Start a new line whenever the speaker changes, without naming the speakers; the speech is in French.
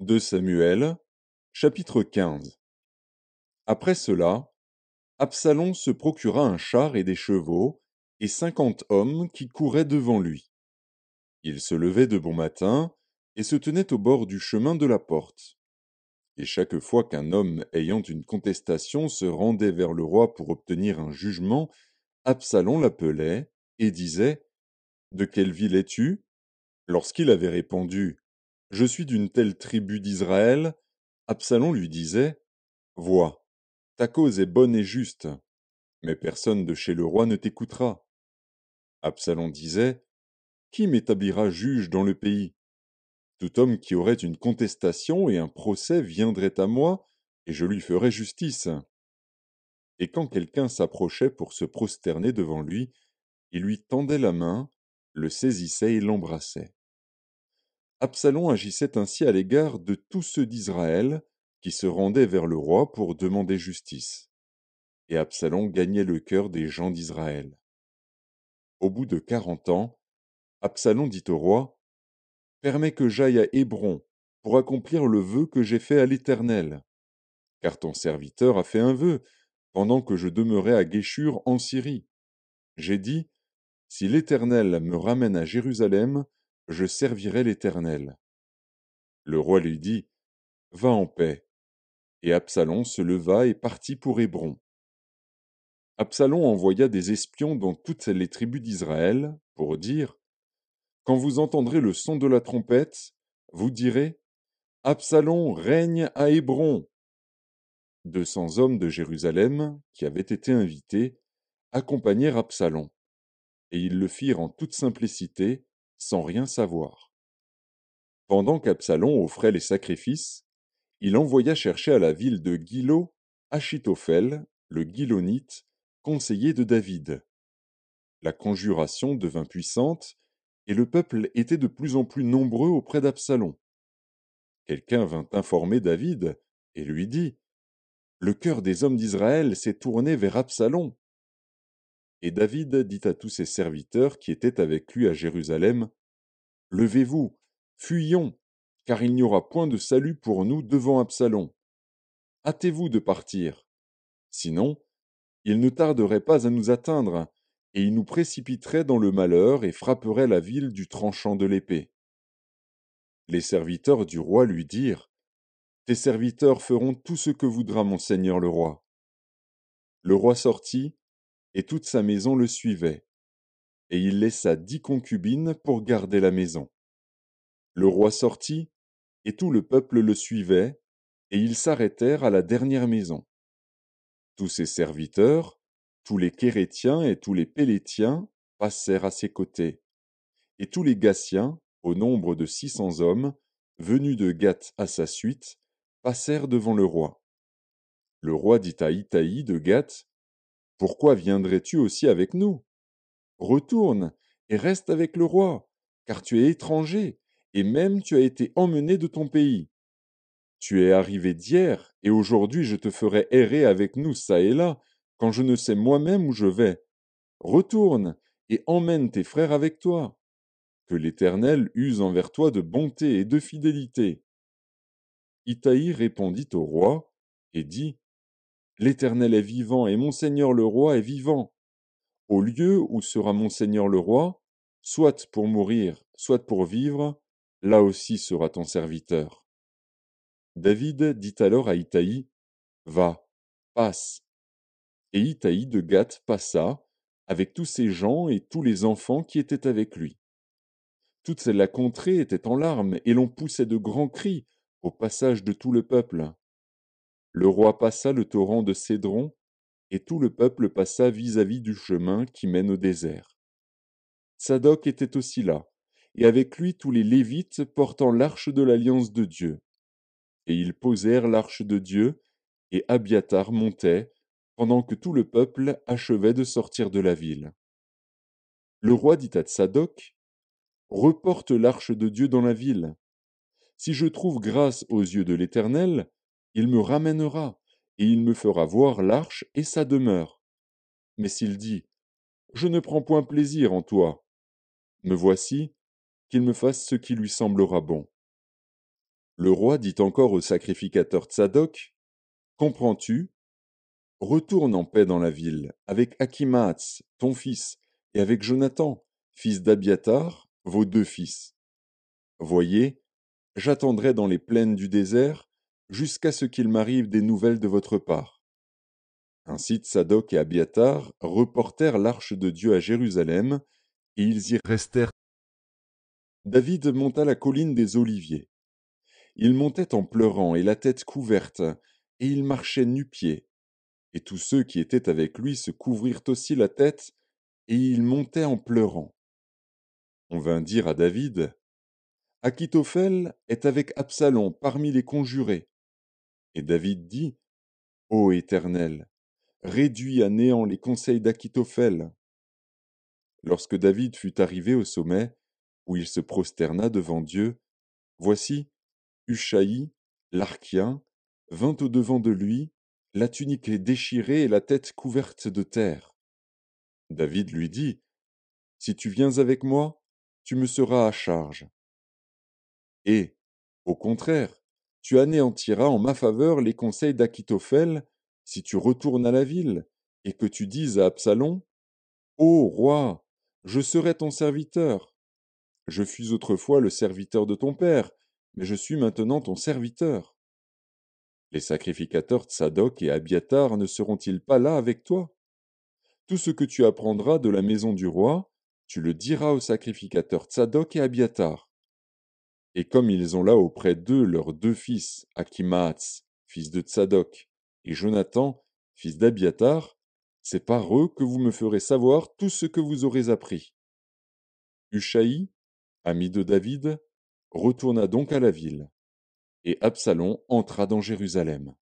De Samuel, chapitre 15. Après cela, Absalom se procura un char et des chevaux, et 50 hommes qui couraient devant lui. Il se levait de bon matin, et se tenait au bord du chemin de la porte. Et chaque fois qu'un homme ayant une contestation se rendait vers le roi pour obtenir un jugement, Absalom l'appelait, et disait, De quelle ville es-tu? Lorsqu'il avait répondu, Je suis d'une telle tribu d'Israël, Absalom lui disait, Vois, ta cause est bonne et juste, mais personne de chez le roi ne t'écoutera. Absalom disait, Qui m'établira juge dans le pays? Tout homme qui aurait une contestation et un procès viendrait à moi, et je lui ferais justice. Et quand quelqu'un s'approchait pour se prosterner devant lui, il lui tendait la main, le saisissait et l'embrassait. Absalom agissait ainsi à l'égard de tous ceux d'Israël qui se rendaient vers le roi pour demander justice. Et Absalom gagnait le cœur des gens d'Israël. Au bout de 40 ans, Absalom dit au roi, Permets que j'aille à Hébron pour accomplir le vœu que j'ai fait à l'Éternel. Car ton serviteur a fait un vœu, pendant que je demeurais à Guéshur en Syrie. J'ai dit, Si l'Éternel me ramène à Jérusalem, je servirai l'Éternel. Le roi lui dit, Va en paix. Et Absalom se leva et partit pour Hébron. Absalom envoya des espions dans toutes les tribus d'Israël pour dire, Quand vous entendrez le son de la trompette, vous direz, Absalom règne à Hébron. 200 hommes de Jérusalem, qui avaient été invités, accompagnèrent Absalom, et ils le firent en toute simplicité, sans rien savoir. Pendant qu'Absalom offrait les sacrifices, il envoya chercher à la ville de Gilo Achitophel, le Gilonite, conseiller de David. La conjuration devint puissante, et le peuple était de plus en plus nombreux auprès d'Absalom. Quelqu'un vint informer David, et lui dit, Le cœur des hommes d'Israël s'est tourné vers Absalom. Et David dit à tous ses serviteurs qui étaient avec lui à Jérusalem, Levez-vous, fuyons, car il n'y aura point de salut pour nous devant Absalom. Hâtez-vous de partir. Sinon, il ne tarderait pas à nous atteindre, et il nous précipiterait dans le malheur et frapperait la ville du tranchant de l'épée. Les serviteurs du roi lui dirent, Tes serviteurs feront tout ce que voudra mon seigneur le roi. Le roi sortit, et toute sa maison le suivait, et il laissa 10 concubines pour garder la maison. Le roi sortit, et tout le peuple le suivait, et ils s'arrêtèrent à la dernière maison. Tous ses serviteurs, tous les Kérétiens et tous les Pélétiens passèrent à ses côtés, et tous les Gassiens, au nombre de 600 hommes, venus de Gath à sa suite, passèrent devant le roi. Le roi dit à Itaï de Gath, Pourquoi viendrais-tu aussi avec nous? Retourne et reste avec le roi, car tu es étranger, et même tu as été emmené de ton pays. Tu es arrivé d'hier, et aujourd'hui je te ferai errer avec nous çà et là, quand je ne sais moi-même où je vais. Retourne et emmène tes frères avec toi. Que l'Éternel use envers toi de bonté et de fidélité. Itaï répondit au roi et dit, L'Éternel est vivant et mon seigneur le roi est vivant. Au lieu où sera mon seigneur le roi, soit pour mourir, soit pour vivre, là aussi sera ton serviteur. David dit alors à Itaï, Va, passe. Et Itaï de Gath passa, avec tous ses gens et tous les enfants qui étaient avec lui. Toute la contrée était en larmes, et l'on poussait de grands cris au passage de tout le peuple. Le roi passa le torrent de Cédron, et tout le peuple passa vis-à-vis du chemin qui mène au désert. Tsadok était aussi là, et avec lui tous les Lévites portant l'arche de l'alliance de Dieu. Et ils posèrent l'arche de Dieu, et Abiathar montait, pendant que tout le peuple achevait de sortir de la ville. Le roi dit à Tsadok, Reporte l'arche de Dieu dans la ville. Si je trouve grâce aux yeux de l'Éternel, il me ramènera, et il me fera voir l'arche et sa demeure. Mais s'il dit, Je ne prends point plaisir en toi, me voici, qu'il me fasse ce qui lui semblera bon. Le roi dit encore au sacrificateur Tsadok, comprends-tu? Retourne en paix dans la ville, avec Akhimaatz, ton fils, et avec Jonathan, fils d'Abiatar, vos deux fils. Voyez, j'attendrai dans les plaines du désert, jusqu'à ce qu'il m'arrive des nouvelles de votre part. Ainsi Tsadok et Abiatar reportèrent l'arche de Dieu à Jérusalem, et ils y restèrent. David monta la colline des Oliviers. Il montait en pleurant et la tête couverte, et il marchait nu-pieds. Et tous ceux qui étaient avec lui se couvrirent aussi la tête, et ils montaient en pleurant. On vint dire à David, Achitophel est avec Absalom parmi les conjurés. Et David dit, Ô Éternel, réduis à néant les conseils d'Achitophel. Lorsque David fut arrivé au sommet, où il se prosterna devant Dieu, voici, Ushaï, l'Archien, vint au-devant de lui, la tunique déchirée et la tête couverte de terre. David lui dit, Si tu viens avec moi, tu me seras à charge. Et, au contraire, tu anéantiras en ma faveur les conseils d'Achitophel si tu retournes à la ville, et que tu dises à Absalom, Ô roi, je serai ton serviteur. Je fus autrefois le serviteur de ton père, mais je suis maintenant ton serviteur. Les sacrificateurs Tsadok et Abiatar ne seront-ils pas là avec toi? Tout ce que tu apprendras de la maison du roi, tu le diras aux sacrificateurs Tsadok et Abiatar. Et comme ils ont là auprès d'eux leurs deux fils, Akhimaatz, fils de Tsadok, et Jonathan, fils d'Abiatar, c'est par eux que vous me ferez savoir tout ce que vous aurez appris. Ushaï, ami de David, retourna donc à la ville, et Absalom entra dans Jérusalem.